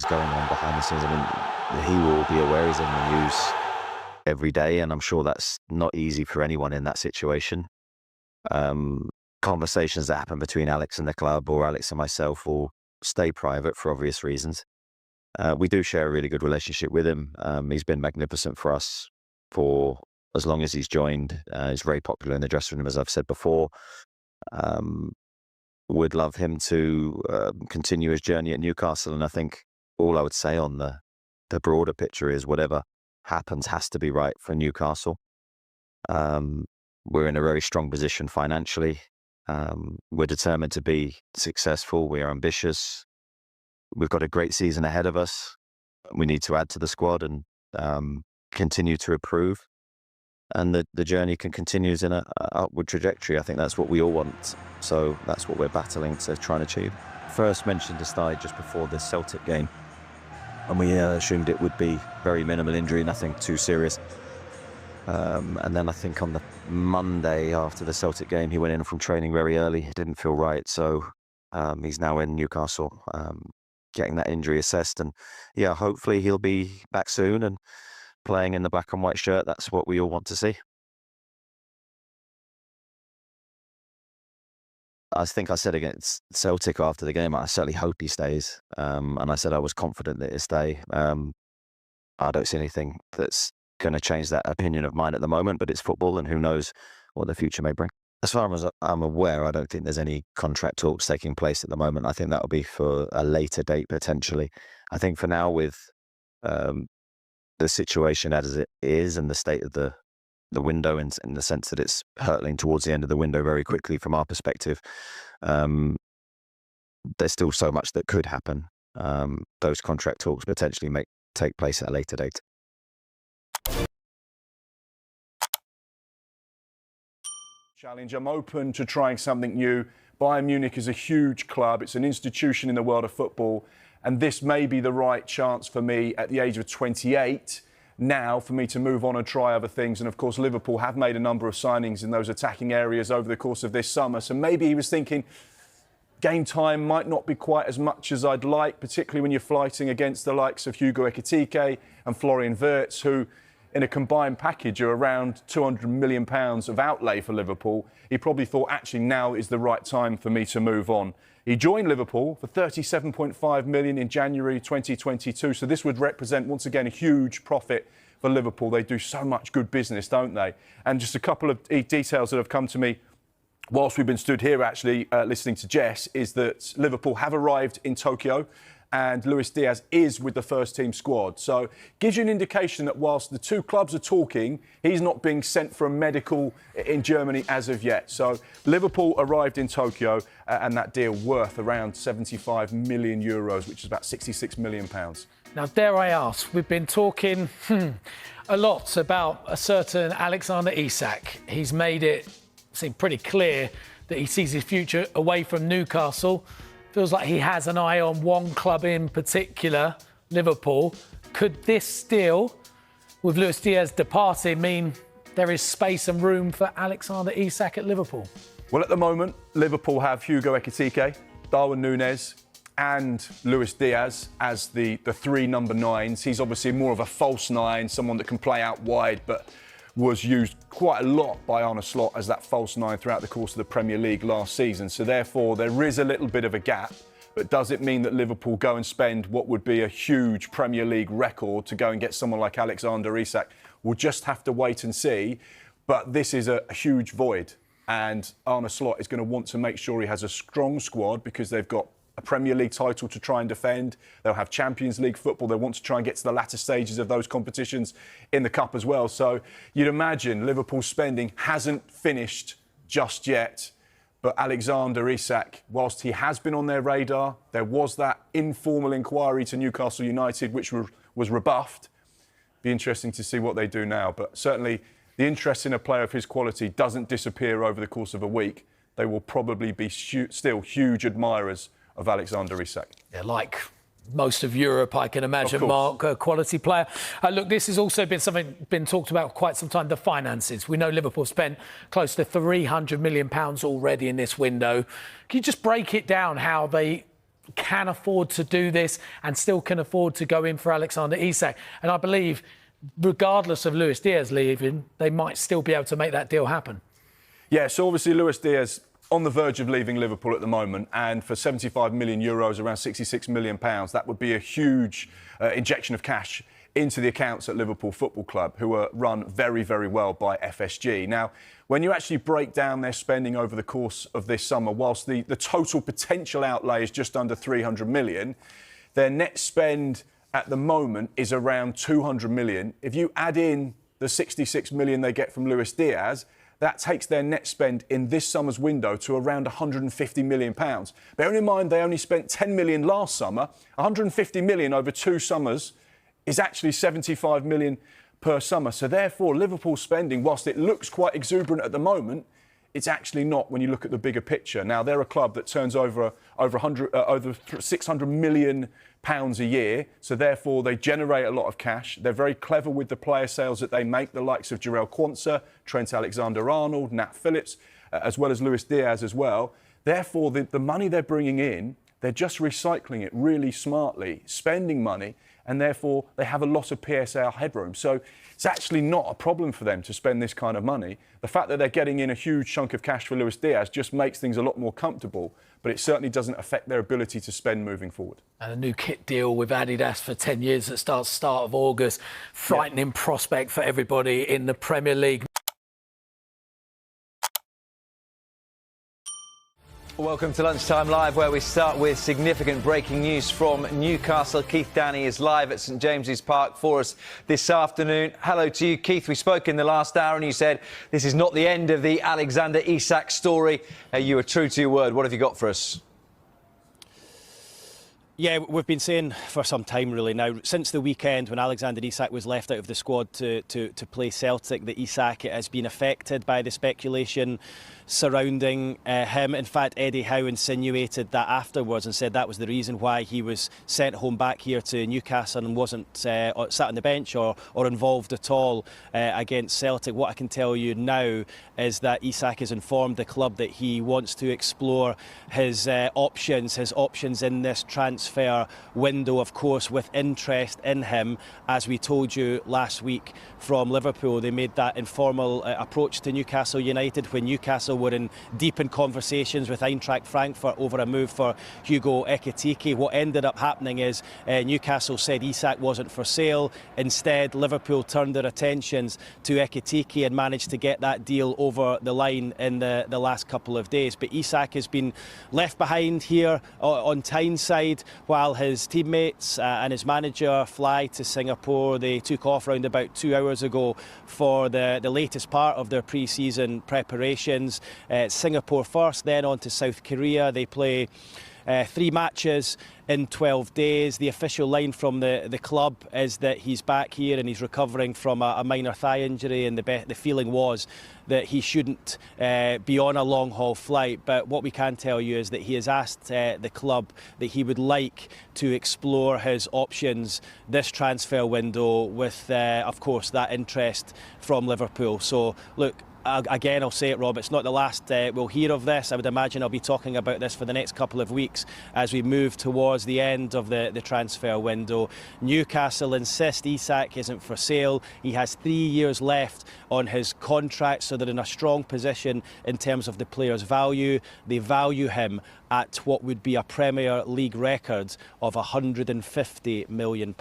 going on behind the scenes. I mean, he will be aware he's in the news every day, and I'm sure that's not easy for anyone in that situation. Conversations that happen between Alex and the club, or Alex and myself, will stay private for obvious reasons. We do share a really good relationship with him. He's been magnificent for us for as long as he's joined. He's very popular in the dressing room, as I've said before. Would love him to continue his journey at Newcastle, and I think all I would say on the broader picture is whatever happens has to be right for Newcastle. We're in a very strong position financially. We're determined to be successful. We are ambitious. We've got a great season ahead of us. We need to add to the squad and continue to improve. And the journey can continue in an upward trajectory. I think that's what we all want. So that's what we're battling to try and achieve. First mentioned his thigh just before the Celtic game, and we assumed it would be very minimal injury, nothing too serious. And then I think on the Monday after the Celtic game, he went in from training very early. It didn't feel right. So he's now in Newcastle getting that injury assessed. And yeah, hopefully he'll be back soon and playing in the black and white shirt. That's what we all want to see. I think I said against Celtic after the game, I certainly hope he stays. And I said I was confident that he'd stay. I don't see anything that's going to change that opinion of mine at the moment, but it's football and who knows what the future may bring. As far as I'm aware, I don't think there's any contract talks taking place at the moment. I think that'll be for a later date, potentially. I think for now, with the situation as it is and the state of the window, in the sense that it's hurtling towards the end of the window very quickly from our perspective, there's still so much that could happen. Those contract talks potentially may take place at a later date. Challenge. I'm open to trying something new. Bayern Munich is a huge club. It's an institution in the world of football. And this may be the right chance for me at the age of 28 now for me to move on and try other things. And of course, Liverpool have made a number of signings in those attacking areas over the course of this summer. So maybe he was thinking game time might not be quite as much as I'd like, particularly when you're fighting against the likes of Hugo Ekitike and Florian Wirtz, who in a combined package are around £200 million of outlay for Liverpool. He probably thought, actually, now is the right time for me to move on. He joined Liverpool for £37.5 million in January 2022. So this would represent, once again, a huge profit for Liverpool. They do so much good business, don't they? And just a couple of details that have come to me whilst we've been stood here, actually, listening to Jess, is that Liverpool have arrived in Tokyo, and Luis Diaz is with the first team squad. So gives you an indication that whilst the two clubs are talking, he's not being sent for a medical in Germany as of yet. So Liverpool arrived in Tokyo, and that deal worth around 75 million euros, which is about 66 million pounds. Now, dare I ask, we've been talking a lot about a certain Alexander Isak. He's made it seem pretty clear that he sees his future away from Newcastle. Feels like he has an eye on one club in particular, Liverpool. Could this deal, with Luis Diaz departing, mean there is space and room for Alexander Isak at Liverpool? Well, at the moment, Liverpool have Hugo Ekitike, Darwin Núñez and Luis Diaz as the three number nines. He's obviously more of a false nine, someone that can play out wide, but was used quite a lot by Arne Slot as that false nine throughout the course of the Premier League last season. So therefore, there is a little bit of a gap. But does it mean that Liverpool go and spend what would be a huge Premier League record to go and get someone like Alexander Isak? We'll just have to wait and see. But this is a huge void. And Arne Slot is going to want to make sure he has a strong squad, because they've got a Premier League title to try and defend. They'll have Champions League football. They want to try and get to the latter stages of those competitions in the Cup as well. So you'd imagine Liverpool's spending hasn't finished just yet. But Alexander Isak, whilst he has been on their radar, there was that informal inquiry to Newcastle United, which was rebuffed. Be interesting to see what they do now. But certainly the interest in a player of his quality doesn't disappear over the course of a week. They will probably be still huge admirers of Alexander Isak. Yeah, like most of Europe, I can imagine, Mark, a quality player. Look, this has also been talked about quite some time, the finances. We know Liverpool spent close to £300 million already in this window. Can you just break it down how they can afford to do this and still can afford to go in for Alexander Isak. And I believe, regardless of Luis Diaz leaving, they might still be able to make that deal happen. Yeah, so obviously Luis Diaz on the verge of leaving Liverpool at the moment, and for 75 million euros, around 66 million pounds, that would be a huge injection of cash into the accounts at Liverpool Football Club, who are run very, very well by FSG. Now, when you actually break down their spending over the course of this summer, whilst the total potential outlay is just under 300 million, their net spend at the moment is around 200 million. If you add in the 66 million they get from Luis Diaz, that takes their net spend in this summer's window to around 150 million pounds. Bearing in mind they only spent 10 million last summer, 150 million over 2 summers is actually 75 million per summer. So therefore, Liverpool's spending, whilst it looks quite exuberant at the moment, it's actually not when you look at the bigger picture. Now, they're a club that turns over 600 million pounds a year, so therefore they generate a lot of cash. They're very clever with the player sales that they make, the likes of Jarell Quansah, Trent Alexander-Arnold, Nat Phillips, as well as Luis Diaz as well. Therefore, the money they're bringing in, they're just recycling it really smartly, spending money, and therefore they have a lot of PSL headroom. So it's actually not a problem for them to spend this kind of money. The fact that they're getting in a huge chunk of cash for Luis Diaz just makes things a lot more comfortable, but it certainly doesn't affect their ability to spend moving forward. And a new kit deal with Adidas for 10 years that starts start of August. Frightening prospect for everybody in the Premier League. Welcome to Lunchtime Live, where we start with significant breaking news from Newcastle. Keith Danney is live at St James's Park for us this afternoon. Hello to you, Keith. We spoke in the last hour and you said this is not the end of the Alexander Isak story. You were true to your word. What have you got for us? Yeah, we've been saying for some time really now, since the weekend when Alexander Isak was left out of the squad to play Celtic, that Isak has been affected by the speculation surrounding him. In fact, Eddie Howe insinuated that afterwards and said that was the reason why he was sent home back here to Newcastle and wasn't sat on the bench or involved at all against Celtic. What I can tell you now is that Isak has informed the club that he wants to explore his options in this transfer window, of course, with interest in him. As we told you last week from Liverpool, they made that informal approach to Newcastle United when Newcastle were deep in conversations with Eintracht Frankfurt over a move for Hugo Ekitike. What ended up happening is Newcastle said Isak wasn't for sale. Instead, Liverpool turned their attentions to Ekitike and managed to get that deal over the line in the last couple of days. But Isak has been left behind here on Tyneside while his teammates and his manager fly to Singapore. They took off around about 2 hours ago for the latest part of their pre-season preparations. Singapore first, then on to South Korea. They play 3 matches in 12 days. The official line from the club is that he's back here and he's recovering from a minor thigh injury, and the feeling was that he shouldn't be on a long-haul flight. But what we can tell you is that he has asked the club that he would like to explore his options this transfer window with, of course, that interest from Liverpool. So, look, again, I'll say it, Rob, it's not the last we'll hear of this. I would imagine I'll be talking about this for the next couple of weeks as we move towards the end of the transfer window. Newcastle insist Isak isn't for sale. He has 3 years left on his contract, so they're in a strong position in terms of the player's value. They value him at what would be a Premier League record of £150 million.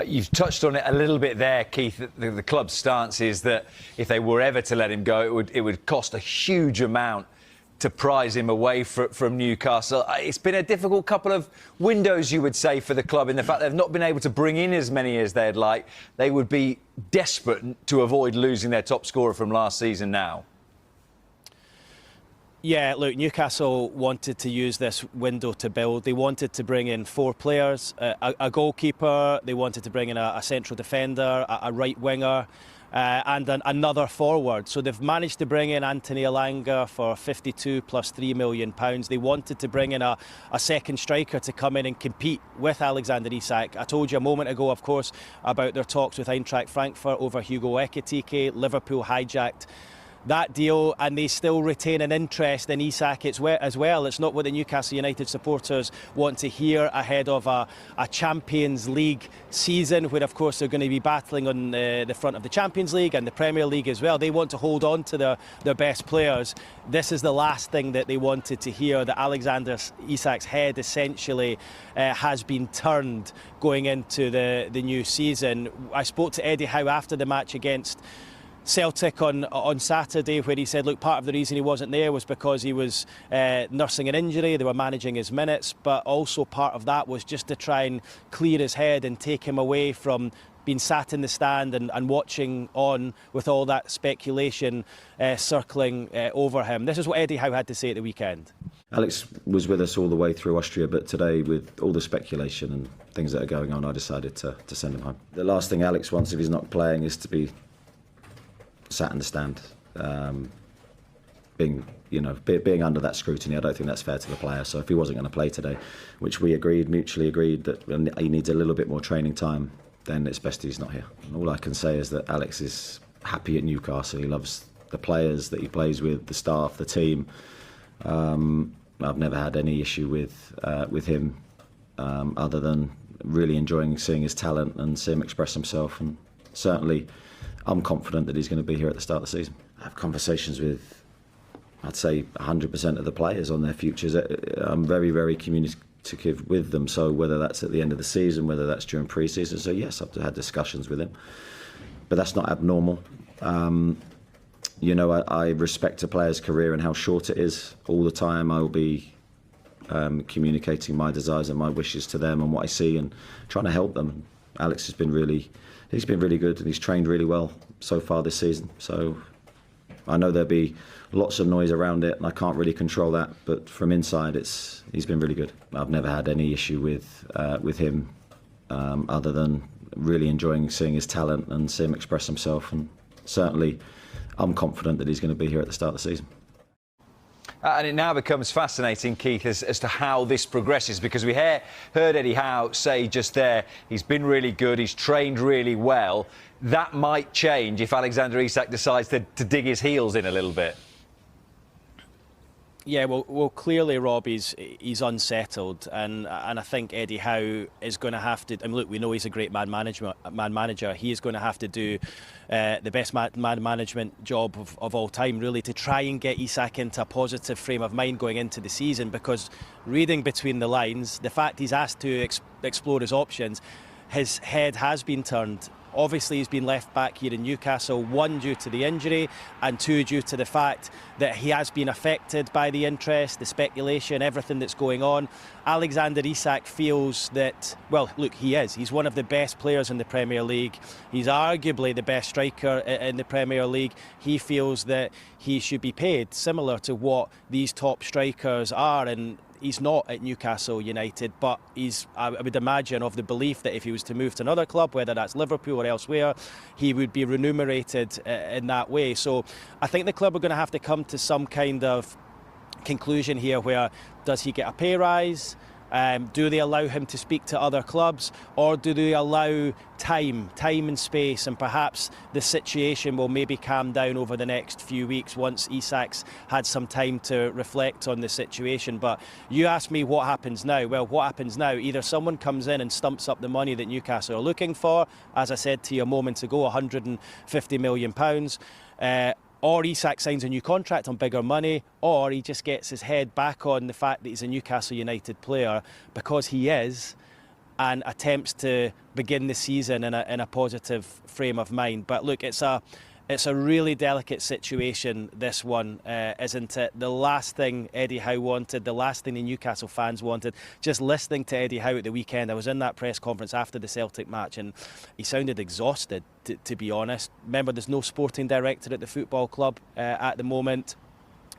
You've touched on it a little bit there, Keith. The club's stance is that if they were ever to let him go, it would cost a huge amount to prize him away from Newcastle. It's been a difficult couple of windows, you would say, for the club, in the fact they've not been able to bring in as many as they'd like. They would be desperate to avoid losing their top scorer from last season now. Yeah, look, Newcastle wanted to use this window to build. They wanted to bring in 4 players, a goalkeeper, they wanted to bring in a central defender, a right winger, and another forward. So they've managed to bring in Anthony Elanga for 52 plus £3 million. They wanted to bring in a second striker to come in and compete with Alexander Isak. I told you a moment ago, of course, about their talks with Eintracht Frankfurt over Hugo Ekitike. Liverpool hijacked that deal, and they still retain an interest in Isak as well. It's not what the Newcastle United supporters want to hear ahead of a Champions League season, where of course they're going to be battling on the front of the Champions League and the Premier League as well. They want to hold on to their best players. This is the last thing that they wanted to hear, that Alexander Isak's head essentially has been turned going into the new season. I spoke to Eddie Howe after the match against Celtic on Saturday, where he said, look, part of the reason he wasn't there was because he was nursing an injury. They were managing his minutes, but also part of that was just to try and clear his head and take him away from being sat in the stand and watching on with all that speculation circling over him. This is what Eddie Howe had to say at the weekend. Alex was with us all the way through Austria, but today, with all the speculation and things that are going on, I decided to send him home. The last thing Alex wants if he's not playing is to be sat in the stand, being under that scrutiny. I don't think that's fair to the player. So if he wasn't going to play today, which we mutually agreed that he needs a little bit more training time, then it's best he's not here. And all I can say is that Alex is happy at Newcastle. He loves the players that he plays with, the staff, the team. I've never had any issue with him, other than really enjoying seeing his talent and seeing him express himself. And certainly, I'm confident that he's going to be here at the start of the season. I have conversations with, I'd say, 100% of the players on their futures. I'm very, very communicative with them. So whether that's at the end of the season, whether that's during pre-season, so yes, I've had discussions with him. But that's not abnormal. I respect a player's career and how short it is. All the time I will be communicating my desires and my wishes to them and what I see and trying to help them. Alex has been really good, and he's trained really well so far this season. So I know there'll be lots of noise around it, and I can't really control that. But from inside, he's been really good. I've never had any issue with him, other than really enjoying seeing his talent and seeing him express himself. And certainly, I'm confident that he's going to be here at the start of the season. And it now becomes fascinating, Keith, as to how this progresses, because we heard Eddie Howe say just there, he's been really good, he's trained really well. That might change if Alexander Isak decides to dig his heels in a little bit. Yeah, well, clearly, Rob, he's unsettled, and I think Eddie Howe is going to have to. I mean, look, we know he's a great man manager. He is going to have to do the best man management job of all time, really, to try and get Isak into a positive frame of mind going into the season. Because reading between the lines, the fact he's asked to explore his options, his head has been turned. Obviously, he's been left back here in Newcastle, one, due to the injury, and two, due to the fact that he has been affected by the interest, the speculation, everything that's going on. Alexander Isak feels that, well, look, he is. He's one of the best players in the Premier League. He's arguably the best striker in the Premier League. He feels that he should be paid similar to what these top strikers are, and he's not at Newcastle United, but he's, I would imagine, of the belief that if he was to move to another club, whether that's Liverpool or elsewhere, he would be remunerated in that way. So I think the club are going to have to come to some kind of conclusion here, where does he get a pay rise? Do they allow him to speak to other clubs, or do they allow time and space, and perhaps the situation will maybe calm down over the next few weeks once Isak's had some time to reflect on the situation? But you asked me what happens now. Well, what happens now? Either someone comes in and stumps up the money that Newcastle are looking for, as I said to you a moment ago, £150 million, or Isak signs a new contract on bigger money, or he just gets his head back on the fact that he's a Newcastle United player, because he is, and attempts to begin the season in a positive frame of mind. But look, it's a really delicate situation, this one, isn't it? The last thing Eddie Howe wanted, the last thing the Newcastle fans wanted, just listening to Eddie Howe at the weekend, I was in that press conference after the Celtic match, and he sounded exhausted, to be honest. Remember, there's no sporting director at the football club at the moment.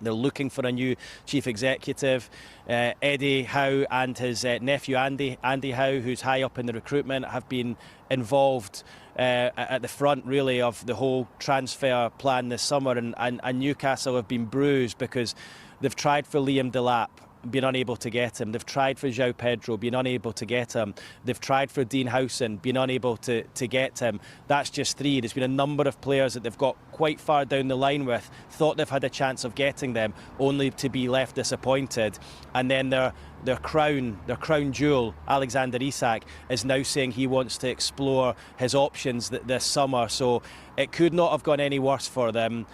They're looking for a new chief executive. Eddie Howe and his nephew Andy Howe, who's high up in the recruitment, have been involved at the front, really, of the whole transfer plan this summer. And Newcastle have been bruised because they've tried for Liam Delap. been unable to get him. They've tried for João Pedro, been unable to get him. They've tried for Dean Howson, been unable to get him. That's just 3. There's been a number of players that they've got quite far down the line with, thought they've had a chance of getting them, only to be left disappointed. And then their crown jewel, Alexander Isak, is now saying he wants to explore his options this summer. So it could not have gone any worse for them.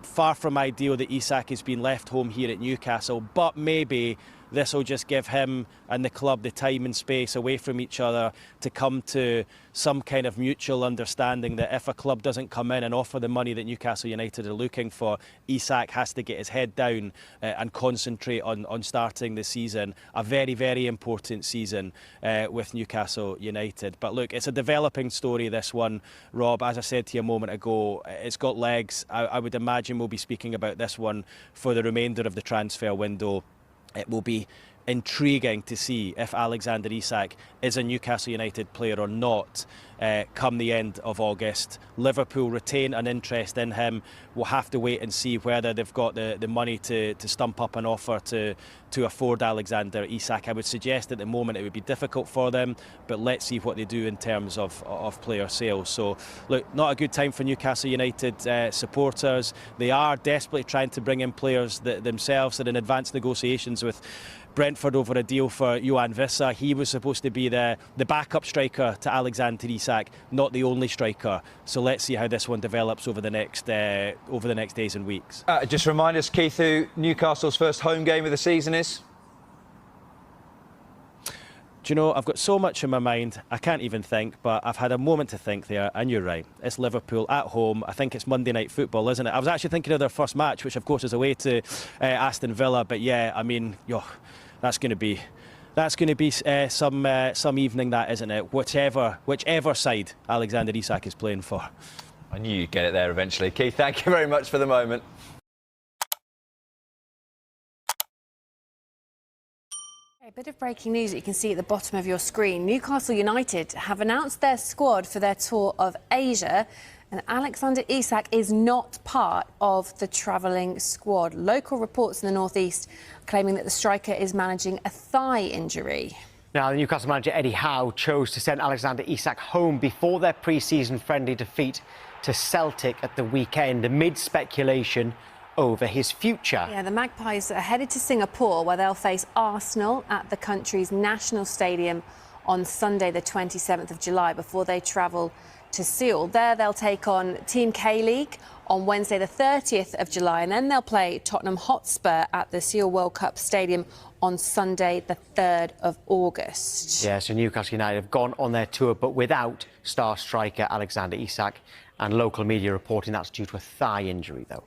Far from ideal that Isak has been left home here at Newcastle, but maybe this will just give him and the club the time and space away from each other to come to some kind of mutual understanding that if a club doesn't come in and offer the money that Newcastle United are looking for, Isak has to get his head down and concentrate on starting the season. A very, very important season with Newcastle United. But look, it's a developing story, this one, Rob. As I said to you a moment ago, it's got legs. I would imagine we'll be speaking about this one for the remainder of the transfer window. It will be intriguing to see if Alexander Isak is a Newcastle United player or not come the end of August. Liverpool retain an interest in him. We'll have to wait and see whether they've got the money to stump up an offer to afford Alexander Isak. I would suggest at the moment it would be difficult for them, but let's see what they do in terms of player sales. So look, not a good time for Newcastle United supporters. They are desperately trying to bring in players themselves. They're in advanced negotiations with Brentford over a deal for Johan Vissa. He was supposed to be the backup striker to Alexander Isak, not the only striker. So let's see how this one develops over the next days and weeks. Just remind us, Keith, who Newcastle's first home game of the season is? Do you know, I've got so much in my mind, I can't even think, but I've had a moment to think there, and you're right. It's Liverpool at home. I think it's Monday Night Football, isn't it? I was actually thinking of their first match, which of course is away to Aston Villa, but yeah, I mean, that's going to be some evening, that, isn't it? Whichever side Alexander Isak is playing for. I knew you'd get it there eventually. Keith, thank you very much for the moment. A bit of breaking news that you can see at the bottom of your screen. Newcastle United have announced their squad for their tour of Asia, and Alexander Isak is not part of the travelling squad. Local reports in the northeast claiming that the striker is managing a thigh injury. Now, the Newcastle manager Eddie Howe chose to send Alexander Isak home before their pre-season friendly defeat to Celtic at the weekend, amid speculation over his future. Yeah, the Magpies are headed to Singapore, where they'll face Arsenal at the country's national stadium on Sunday the 27th of July before they travel to Seoul. There they'll take on Team K-League on Wednesday the 30th of July, and then they'll play Tottenham Hotspur at the Seoul World Cup Stadium on Sunday the 3rd of August. Yeah, so Newcastle United have gone on their tour, but without star striker Alexander Isak, and local media reporting that's due to a thigh injury, though.